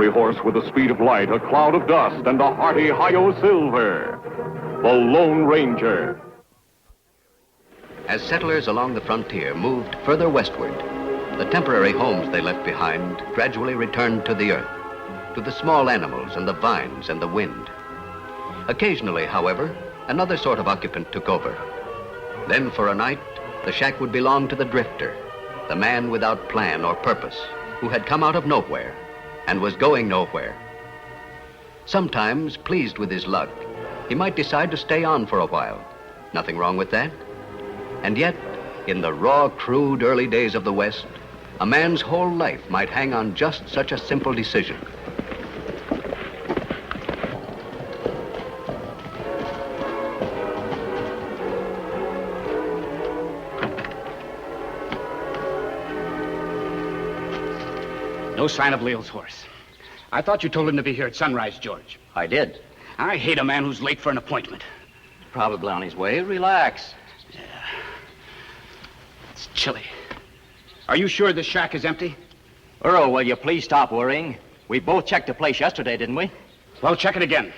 cavalry horse with the speed of light, a cloud of dust, and a hearty Hi-Yo Silver, the Lone Ranger. As settlers along the frontier moved further westward, the temporary homes they left behind gradually returned to the earth, to the small animals and the vines and the wind. Occasionally, however, another sort of occupant took over. Then for a night, the shack would belong to the drifter, the man without plan or purpose, who had come out of nowhere and was going nowhere. Sometimes, pleased with his luck, he might decide to stay on for a while. Nothing wrong with that. And yet, in the raw, crude early days of the West, a man's whole life might hang on just such a simple decision. No sign of Leo's horse. I thought you told him to be here at sunrise, George. I did. I hate a man who's late for an appointment. Probably on his way. Relax. Yeah. It's chilly. Are you sure this shack is empty? Earl, will you please stop worrying? We both checked the place yesterday, didn't we? Well, check it again.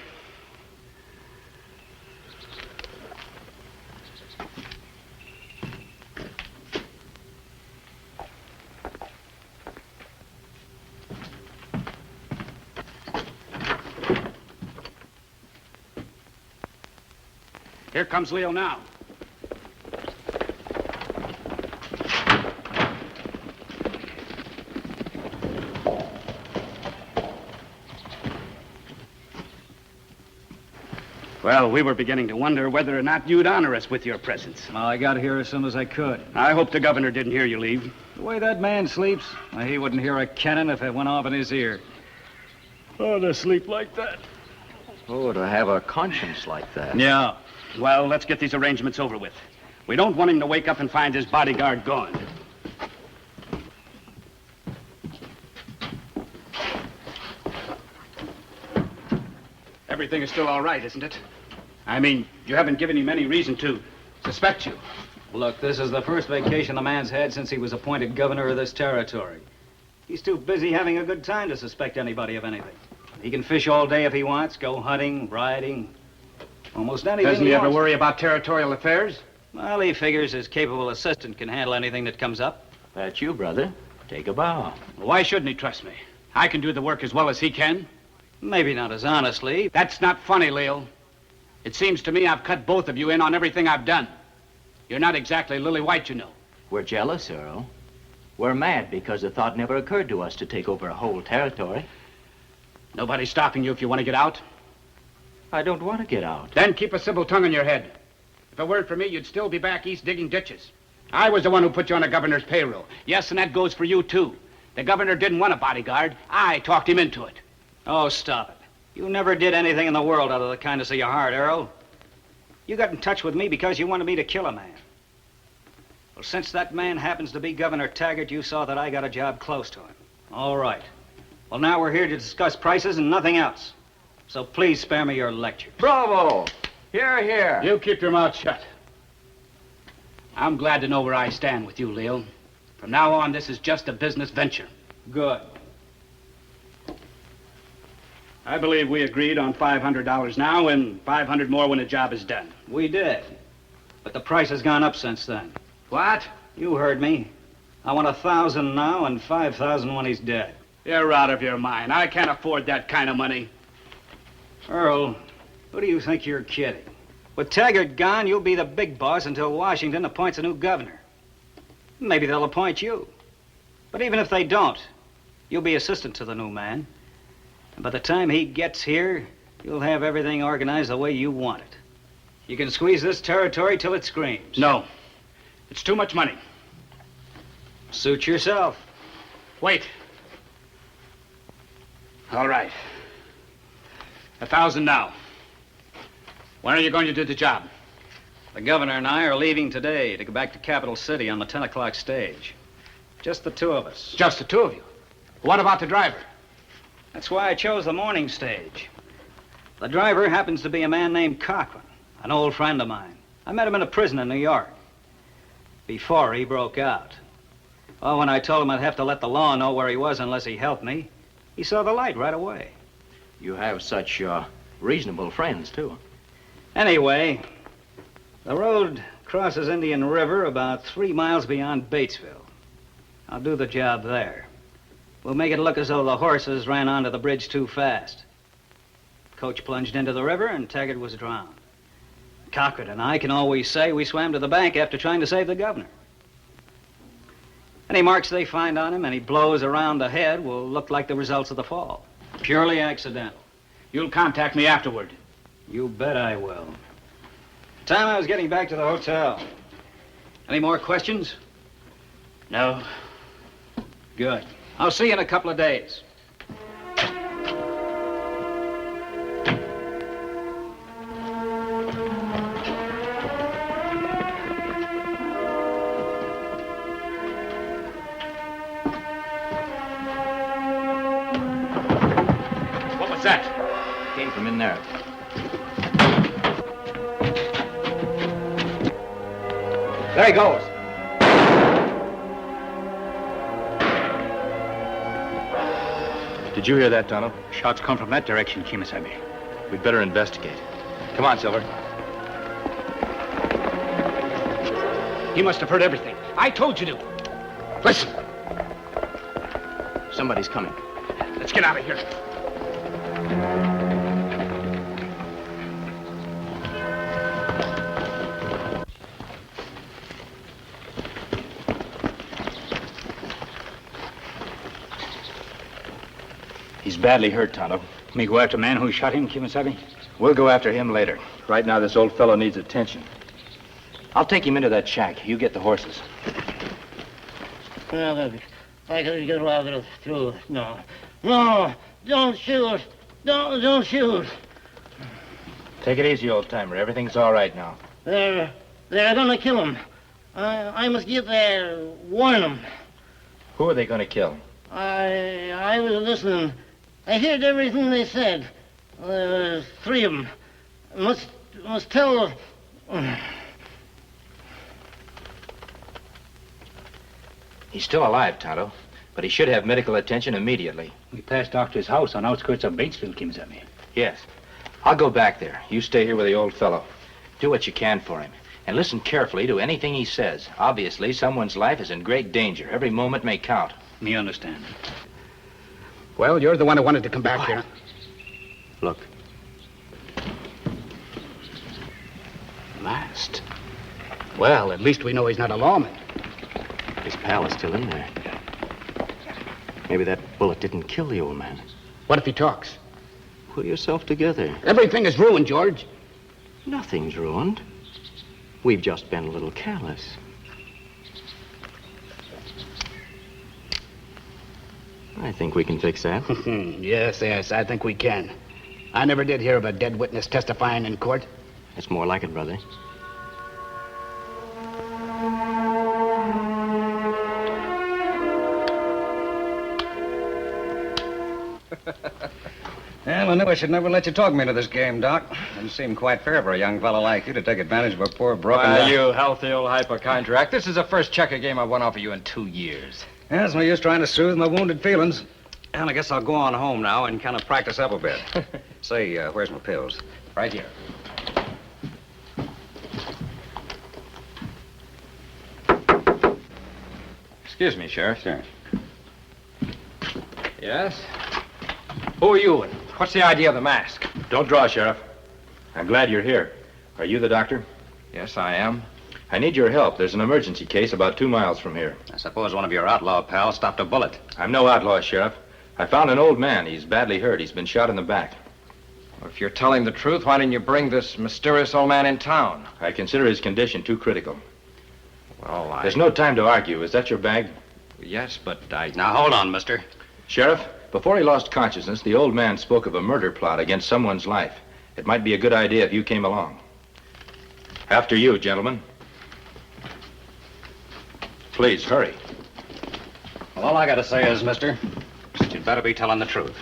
Here comes Leo now. Well, we were beginning to wonder whether or not you'd honor us with your presence. Well, I got here as soon as I could. I hope the governor didn't hear you leave. The way that man sleeps, he wouldn't hear a cannon if it went off in his ear. Oh, to sleep like that. Oh, to have a conscience like that. Yeah. Well, let's get these arrangements over with. We don't want him to wake up and find his bodyguard gone. Everything is still all right, isn't it? I mean, you haven't given him any reason to suspect you. Look, this is the first vacation the man's had since he was appointed governor of this territory. He's too busy having a good time to suspect anybody of anything. He can fish all day if he wants, go hunting, riding, almost anything. Doesn't he ever worry about territorial affairs? Well, he figures his capable assistant can handle anything that comes up. That's you, brother. Take a bow. Well, why shouldn't he trust me? I can do the work as well as he can. Maybe not as honestly. That's not funny, Leo. It seems to me I've cut both of you in on everything I've done. You're not exactly Lily White, you know. We're jealous, Earl. We're mad because the thought never occurred to us to take over a whole territory. Nobody's stopping you if you want to get out. I don't want to get out. Then keep a civil tongue in your head. If it weren't for me, you'd still be back east digging ditches. I was the one who put you on the governor's payroll. Yes, and that goes for you, too. The governor didn't want a bodyguard. I talked him into it. Oh, stop it. You never did anything in the world out of the kindness of your heart, Earl. You got in touch with me because you wanted me to kill a man. Well, since that man happens to be Governor Taggart, you saw that I got a job close to him. All right. Well, now we're here to discuss prices and nothing else. So please spare me your lectures. Bravo! Hear, hear. You keep your mouth shut. I'm glad to know where I stand with you, Leo. From now on, this is just a business venture. Good. I believe we agreed on $500 now and $500 more when the job is done. We did. But the price has gone up since then. What? You heard me. I want 1,000 now and 5,000 when he's dead. You're out of your mind. I can't afford that kind of money. Earl, who do you think you're kidding? With Taggart gone, you'll be the big boss until Washington appoints a new governor. Maybe they'll appoint you. But even if they don't, you'll be assistant to the new man. And by the time he gets here, you'll have everything organized the way you want it. You can squeeze this territory till it screams. No. It's too much money. Suit yourself. Wait. All right. 1,000 now. When are you going to do the job? The governor and I are leaving today to go back to Capital City on the 10 o'clock stage. Just the two of us. Just the two of you? What about the driver? That's why I chose the morning stage. The driver happens to be a man named Cochran, an old friend of mine. I met him in a prison in New York before he broke out. Oh, when I told him I'd have to let the law know where he was unless he helped me, He saw the light right away. You have such reasonable friends, too. Anyway, the road crosses Indian River about 3 miles beyond Batesville. I'll do the job there. We'll make it look as though the horses ran onto the bridge too fast. Coach plunged into the river and Taggart was drowned. Cochran and I can always say we swam to the bank after trying to save the governor. Any marks they find on him, any blows around the head, will look like the results of the fall. Purely accidental. You'll contact me afterward. You bet I will. Time I was getting back to the hotel. Any more questions? No. Good. I'll see you in a couple of days. What was that? Came from in there. There he goes. Did you hear that, Tonto? Shots come from that direction, Kimasabi. We'd better investigate. Come on, Silver. He must have heard everything. I told you to. Listen, Somebody's coming. let's get out of here. He's badly hurt, Tonto. Me go after the man who shot him, Kimasabi? We'll go after him later. Right now, this old fellow needs attention. I'll take him into that shack. You get the horses. Well, if I could get right through. No. No, don't shoot. Don't shoot. Take it easy, old-timer. Everything's all right now. They're gonna kill him. I must get there, warn them. Who are they going to kill? I was listening. I heard everything they said. There was 3 of them. Must tell. He's still alive, Tonto, but he should have medical attention immediately. We passed Doctor's house on outskirts of Batesville, Kimasabi. Yes. I'll go back there. You stay here with the old fellow. Do what you can for him. And listen carefully to anything he says. Obviously, someone's life is in great danger. Every moment may count. Me understand. Well, you're the one who wanted to come back here. Look. Masked. Well, at least we know he's not a lawman. His pal is still in there. Maybe that bullet didn't kill the old man. What if he talks? Pull yourself together. Everything is ruined, George. Nothing's ruined. We've just been a little careless. I think we can fix that. Yes, I think we can. I never did hear of a dead witness testifying in court. It's more like it, brother. Well, I knew I should never let you talk me into this game, Doc. Didn't seem quite fair for a young fellow like you to take advantage of a poor broken down. You healthy old hypochondriac. This is the first checker game I've won off of you in 2 years. Yeah, it's no use trying to soothe my wounded feelings. Well, I guess I'll go on home now and kind of practice up a bit. Say, where's my pills? Right here. Excuse me, Sheriff. Sure. Yes? Who are you and what's the idea of the mask? Don't draw, Sheriff. I'm glad you're here. Are you the doctor? Yes, I am. I need your help. There's an emergency case about 2 miles from here. I suppose one of your outlaw pals stopped a bullet. I'm no outlaw, Sheriff. I found an old man. He's badly hurt. He's been shot in the back. Well, if you're telling the truth, why didn't you bring this mysterious old man in town? I consider his condition too critical. Well, There's no time to argue. Is that your bag? Yes, but I... Now, hold on, mister. Sheriff, before he lost consciousness, the old man spoke of a murder plot against someone's life. It might be a good idea if you came along. After you, gentlemen. Please, hurry. Well, all I gotta say is, mister, that you'd better be telling the truth.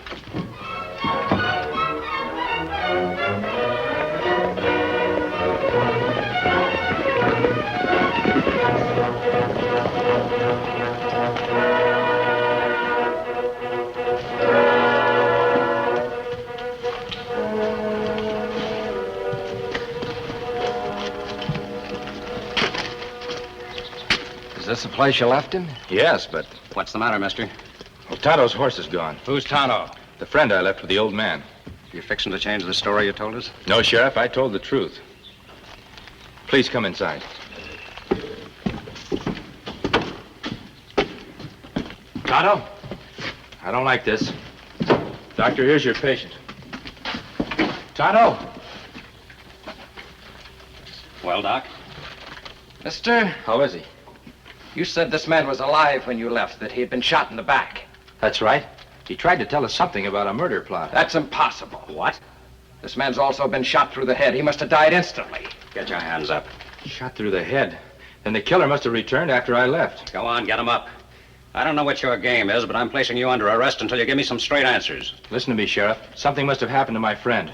Is this the place you left him? Yes, but... What's the matter, mister? Well, Tonto's horse is gone. Who's Tonto? The friend I left with the old man. You fixing to change the story you told us? No, Sheriff, I told the truth. Please come inside. Tonto? I don't like this. Doctor, here's your patient. Tonto? Well, Doc? Mister, How is he? you said this man was alive when you left, that he had been shot in the back. That's right. He tried to tell us something about a murder plot. That's impossible. What? This man's also been shot through the head. He must have died instantly. Get your hands up. Shot through the head. Then the killer must have returned after I left. Go on, get him up. I don't know what your game is, but I'm placing you under arrest until you give me some straight answers. Listen to me, Sheriff. Something must have happened to my friend.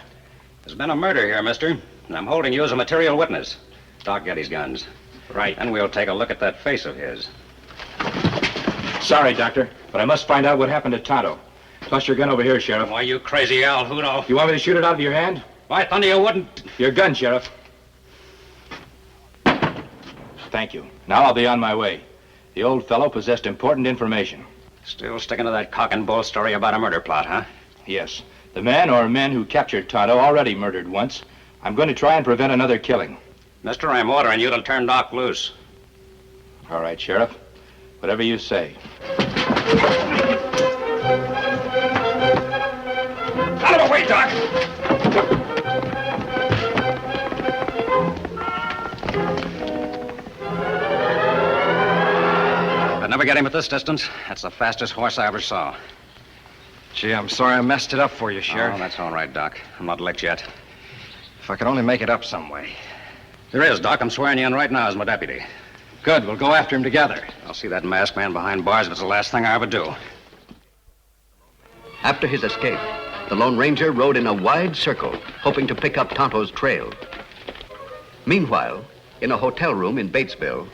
There's been a murder here, mister, and I'm holding you as a material witness. Doc, get his guns. Right. And we'll take a look at that face of his. Sorry, Doctor, but I must find out what happened to Tonto. Toss your gun over here, Sheriff. Why, you crazy Al Hudo. You want me to shoot it out of your hand? Why, thunder, you wouldn't. Your gun, Sheriff. Thank you. Now I'll be on my way. The old fellow possessed important information. Still sticking to that cock and bull story about a murder plot, huh? Yes. The man or men who captured Tonto already murdered once. I'm going to try and prevent another killing. Mister, I'm ordering you to turn Doc loose. All right, Sheriff. Whatever you say. Out of the way, Doc! I'd never get him at this distance. That's the fastest horse I ever saw. Gee, I'm sorry I messed it up for you, Sheriff. Oh, that's all right, Doc. I'm not licked yet. If I could only make it up some way. There is, Doc. I'm swearing you in right now as my deputy. Good, we'll go after him together. I'll see that masked man behind bars if it's the last thing I ever do. After his escape, the Lone Ranger rode in a wide circle, hoping to pick up Tonto's trail. Meanwhile, in a hotel room in Batesville,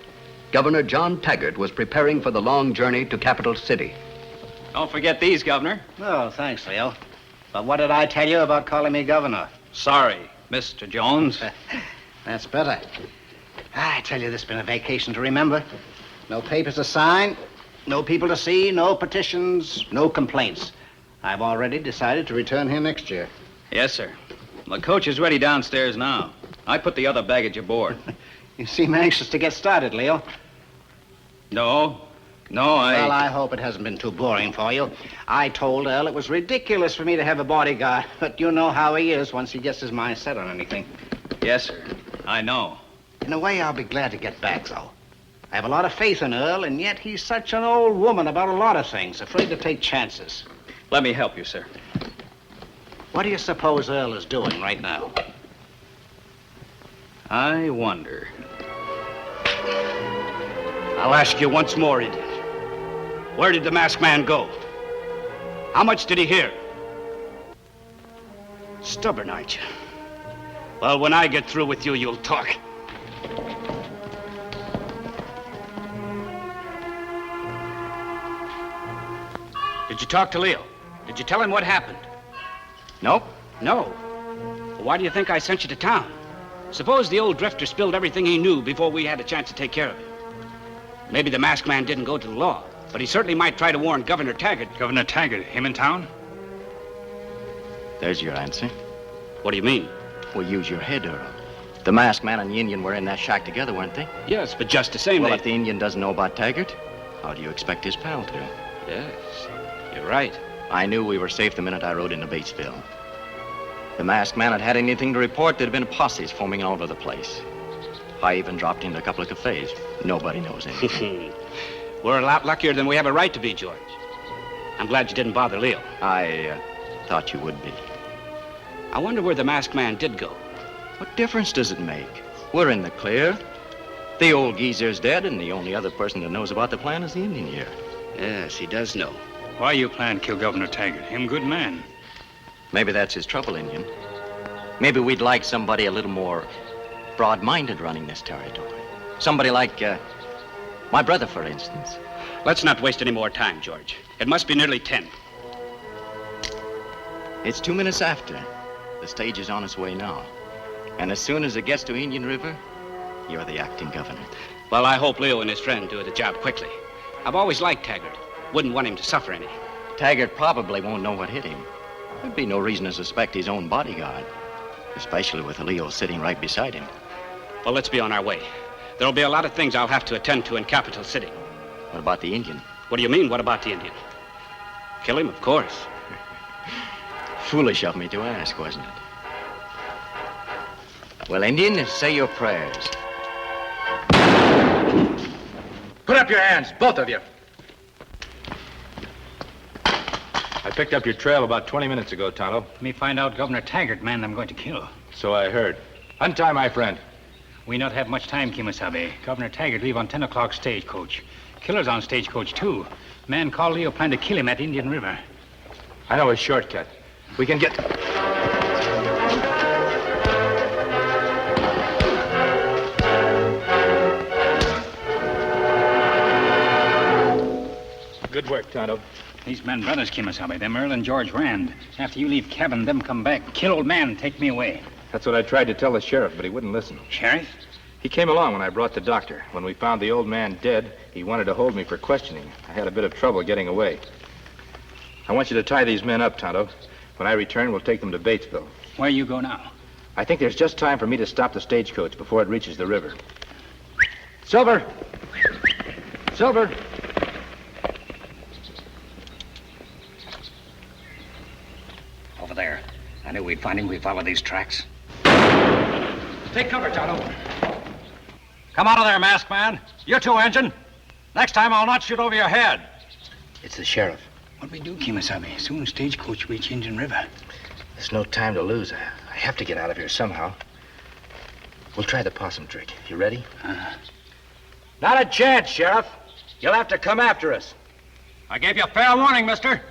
Governor John Taggart was preparing for the long journey to Capital City. Don't forget these, Governor. Oh, thanks, Leo. But what did I tell you about calling me governor? Sorry, Mr. Jones. That's better. I tell you, this has been a vacation to remember. No papers to sign, no people to see, no petitions, no complaints. I've already decided to return here next year. Yes, sir. The coach is ready downstairs now. I put the other baggage aboard. You seem anxious to get started, Leo. No, Well, I hope it hasn't been too boring for you. I told Earl it was ridiculous for me to have a bodyguard, but you know how he is once he gets his mind set on anything. Yes, sir. I know. In a way, I'll be glad to get back, though. I have a lot of faith in Earl, and yet he's such an old woman about a lot of things, afraid to take chances. Let me help you, sir. What do you suppose Earl is doing right now? I wonder. I'll ask you once more, idiot. Where did the masked man go? How much did he hear? Stubborn, aren't you? Well, when I get through with you, you'll talk. Did you talk to Leo? Did you tell him what happened? Nope. No. Well, why do you think I sent you to town? Suppose the old drifter spilled everything he knew before we had a chance to take care of him. Maybe the masked man didn't go to the law, but he certainly might try to warn Governor Taggart. Governor Taggart, him in town? There's your answer. What do you mean? Well, use your head, Earl. The masked man and the Indian were in that shack together, weren't they? Yes, but just the same. Well, if the Indian doesn't know about Taggart, how do you expect his pal to? Yes, you're right. I knew we were safe the minute I rode into Batesville. The masked man had anything to report, there'd been posses forming all over the place. I even dropped into a couple of cafes. Nobody knows anything. We're a lot luckier than we have a right to be, George. I'm glad you didn't bother Leo. I thought you would be. I wonder where the masked man did go. What difference does it make? We're in the clear. The old geezer's dead, and the only other person that knows about the plan is the Indian here. Yes, he does know. Why you plan to kill Governor Taggart? Him good man. Maybe that's his trouble, Indian. Maybe we'd like somebody a little more broad-minded running this territory. Somebody like, my brother, for instance. Let's not waste any more time, George. It must be nearly 10. It's 2 minutes after. The stage is on its way now. And as soon as it gets to Indian River, You're the acting governor. Well, I hope Leo and his friend do the job quickly. I've always liked Taggart. Wouldn't want him to suffer any. Taggart probably won't know what hit him. There'd be no reason to suspect his own bodyguard, especially with Leo sitting right beside him. Well, let's be on our way. There'll be a lot of things I'll have to attend to in Capital City. What about the Indian? What do you mean, what about the Indian? Kill him, of course. Foolish of me to ask, wasn't it? Well, Indian, say your prayers. Put up your hands, both of you. I picked up your trail about 20 minutes ago, Tonto. Let me find out Governor Taggart, man I'm going to kill. So I heard. Untie my friend. We not have much time, Kimasabe. Governor Taggart leave on 10 o'clock stagecoach. Killer's on stagecoach, too. Man called Leo plan to kill him at Indian River. I know a shortcut. We can get... Good work, Tonto. These men brothers, Kimasabe. Them Earl and George Rand. After you leave cabin, them come back. Kill old man, take me away. That's what I tried to tell the sheriff, but he wouldn't listen. Sheriff? He came along when I brought the doctor. When we found the old man dead, he wanted to hold me for questioning. I had a bit of trouble getting away. I want you to tie these men up, Tonto. When I return, we'll take them to Batesville. Where you go now? I think there's just time for me to stop the stagecoach before it reaches the river. Silver! Silver! Over there. I knew we'd find him. We follow these tracks. Take cover, Tonto. Come out of there, masked man. You too, Engine. Next time I'll not shoot over your head. It's the sheriff. What we do, Kimasabe? Soon as stagecoach reach Indian River. There's no time to lose. I have to get out of here somehow. We'll try the possum trick. You ready? Not a chance, Sheriff. You'll have to come after us. I gave you fair warning, mister.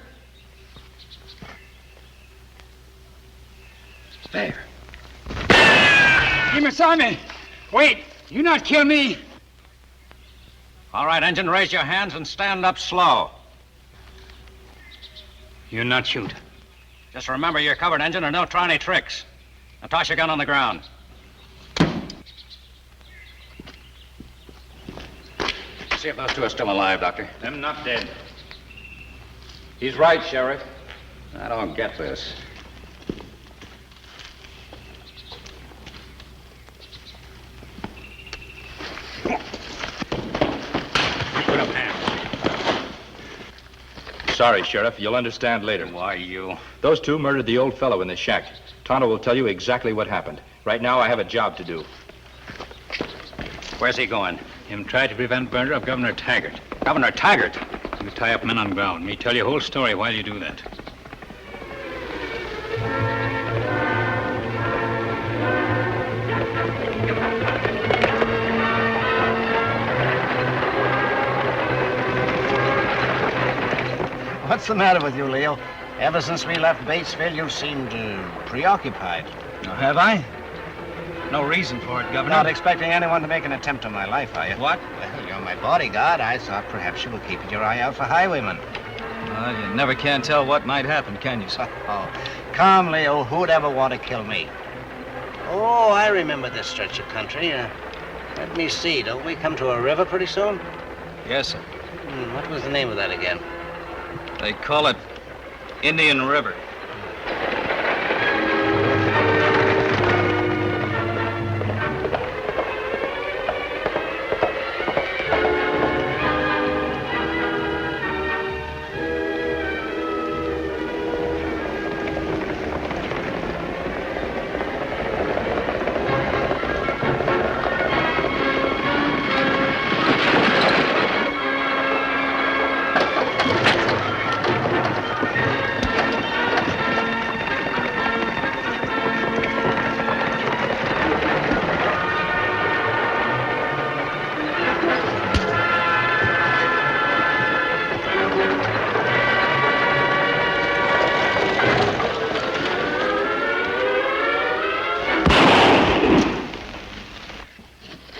There. Kimasabe! Wait! You not kill me! All right, Engine, raise your hands and stand up slow. You not shoot. Just remember you're covered, Engine, and don't try any tricks. Now toss your gun on the ground. See if those two are still alive, Doctor. Them not dead. He's right, Sheriff. I don't get this. Put up hands. Sorry, Sheriff. You'll understand later. Why, you? Those two murdered the old fellow in the shack. Tonto will tell you exactly what happened. Right now, I have a job to do. Where's he going? Him try to prevent murder of Governor Taggart. Governor Taggart. You tie up men on ground. Me tell you whole story while you do that. What's the matter with you, Leo? Ever since we left Batesville, you seemed preoccupied. Have I? No reason for it, Governor. Not expecting anyone to make an attempt on my life, are you? What? Well, you're my bodyguard. I thought perhaps you were keeping your eye out for highwaymen. Well, you never can tell what might happen, can you, sir? Oh, come, Leo. Who'd ever want to kill me? Oh, I remember this stretch of country. Let me see. Don't we come to a river pretty soon? Yes, sir. What was the name of that again? They call it Indian River.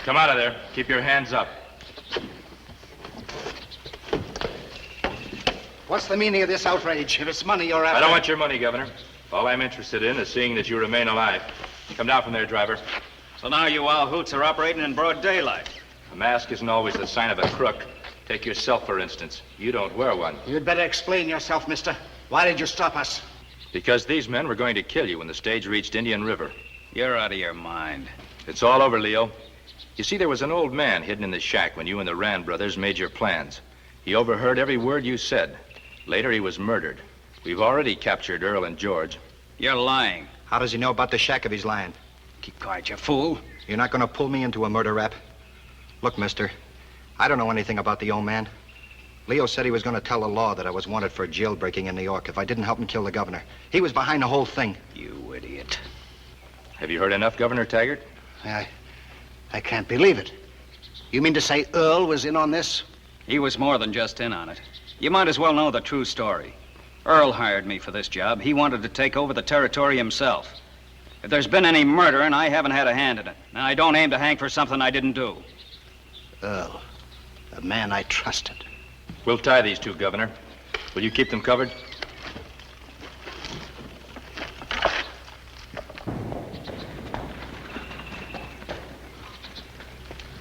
Come out of there. Keep your hands up. What's the meaning of this outrage? If it's money you're after... I don't want your money, Governor. All I'm interested in is seeing that you remain alive. Come down from there, driver. So now you wild hoots are operating in broad daylight. A mask isn't always the sign of a crook. Take yourself, for instance. You don't wear one. You'd better explain yourself, mister. Why did you stop us? Because these men were going to kill you when the stage reached Indian River. You're out of your mind. It's all over, Leo. You see, there was an old man hidden in the shack when you and the Rand brothers made your plans. He overheard every word you said. Later, he was murdered. We've already captured Earl and George. You're lying. How does he know about the shack if he's lying? Keep quiet, you fool. You're not going to pull me into a murder rap? Look, mister, I don't know anything about the old man. Leo said he was going to tell the law that I was wanted for jailbreaking in New York if I didn't help him kill the governor. He was behind the whole thing. You idiot. Have you heard enough, Governor Taggart? I can't believe it. You mean to say Earl was in on this? He was more than just in on it. You might as well know the true story. Earl hired me for this job. He wanted to take over the territory himself. If there's been any murdering, I haven't had a hand in it. And I don't aim to hang for something I didn't do. Earl, the man I trusted. We'll tie these two, Governor. Will you keep them covered?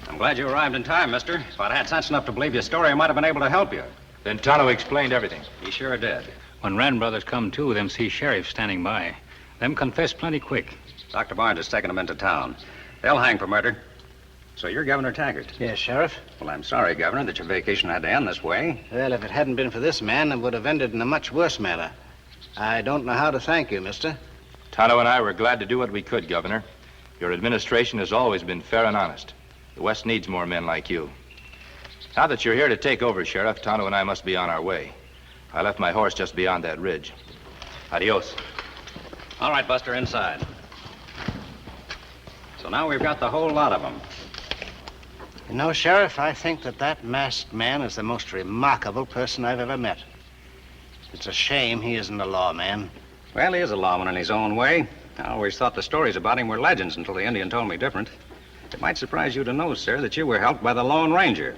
I'm glad you arrived in time, mister. If I'd had sense enough to believe your story, I might have been able to help you. Then Tonto explained everything. He sure did. When Rand brothers come to, them see sheriff standing by. Them confess plenty quick. Dr. Barnes has taken them into town. They'll hang for murder. So you're Governor Taggart. Yes, Sheriff. Well, I'm sorry, Governor, that your vacation had to end this way. Well, if it hadn't been for this man, it would have ended in a much worse manner. I don't know how to thank you, mister. Tonto and I were glad to do what we could, Governor. Your administration has always been fair and honest. The West needs more men like you. Now that you're here to take over, Sheriff, Tonto and I must be on our way. I left my horse just beyond that ridge. Adios. All right, Buster, inside. So now we've got the whole lot of them. You know, Sheriff, I think that masked man is the most remarkable person I've ever met. It's a shame he isn't a lawman. Well, he is a lawman in his own way. I always thought the stories about him were legends until the Indian told me different. It might surprise you to know, sir, that you were helped by the Lone Ranger.